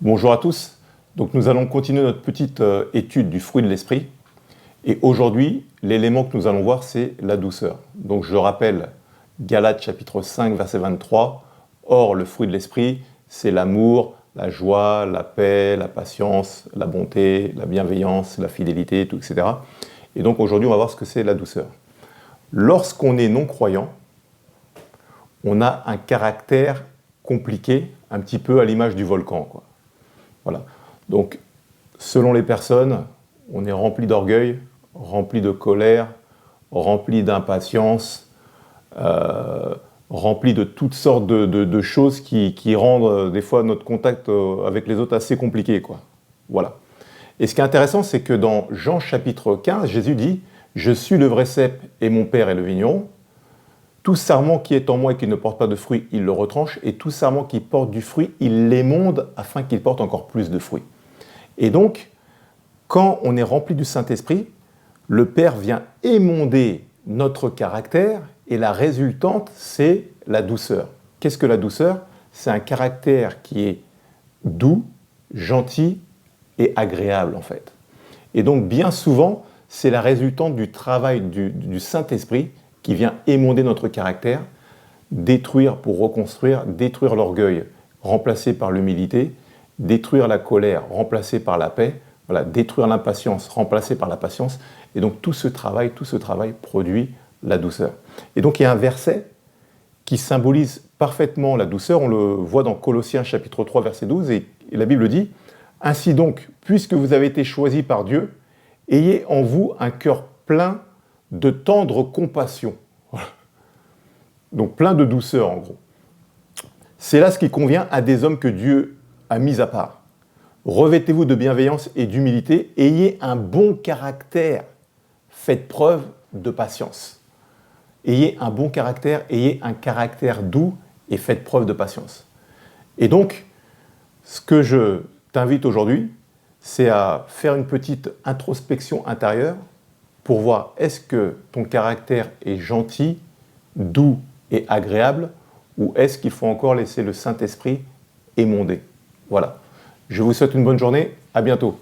Bonjour à tous. Donc nous allons continuer notre petite étude du fruit de l'esprit. Et aujourd'hui, l'élément que nous allons voir, c'est la douceur. Donc je rappelle Galates chapitre 5, verset 23. Or, le fruit de l'esprit, c'est l'amour, la joie, la paix, la patience, la bonté, la bienveillance, la fidélité, tout, etc. Et donc aujourd'hui, on va voir ce que c'est la douceur. Lorsqu'on est non-croyant, on a un caractère compliqué, un petit peu à l'image du volcan, quoi. Voilà. Donc, selon les personnes, on est rempli d'orgueil, rempli de colère, rempli d'impatience, rempli de toutes sortes de choses qui rendent des fois notre contact avec les autres assez compliqué, quoi. Voilà. Et ce qui est intéressant, c'est que dans Jean chapitre 15, Jésus dit « Je suis le vrai cep et mon Père est le vigneron. Tout sarment qui est en moi et qui ne porte pas de fruit, il le retranche, et tout sarment qui porte du fruit, il l'émonde afin qu'il porte encore plus de fruits. » Et donc, quand on est rempli du Saint-Esprit, le Père vient émonder notre caractère, et la résultante, c'est la douceur. Qu'est-ce que la douceur? C'est un caractère qui est doux, gentil et agréable, en fait. Et donc, bien souvent, c'est la résultante du travail du Saint-Esprit qui vient émonder notre caractère, détruire pour reconstruire, détruire l'orgueil, remplacé par l'humilité, détruire la colère, remplacé par la paix, voilà, détruire l'impatience, remplacé par la patience. Et donc tout ce travail produit la douceur. Et donc il y a un verset qui symbolise parfaitement la douceur, on le voit dans Colossiens chapitre 3, verset 12, et la Bible dit « Ainsi donc, puisque vous avez été choisis par Dieu, ayez en vous un cœur plein de tendre compassion. » Donc plein de douceur en gros. C'est là ce qui convient à des hommes que Dieu a mis à part. Revêtez-vous de bienveillance et d'humilité, ayez un bon caractère, faites preuve de patience. Ayez un bon caractère, ayez un caractère doux et faites preuve de patience. Et donc, ce que je t'invite aujourd'hui, c'est à faire une petite introspection intérieure pour voir est-ce que ton caractère est gentil, doux et agréable, ou est-ce qu'il faut encore laisser le Saint-Esprit émonder? Voilà. Je vous souhaite une bonne journée, à bientôt.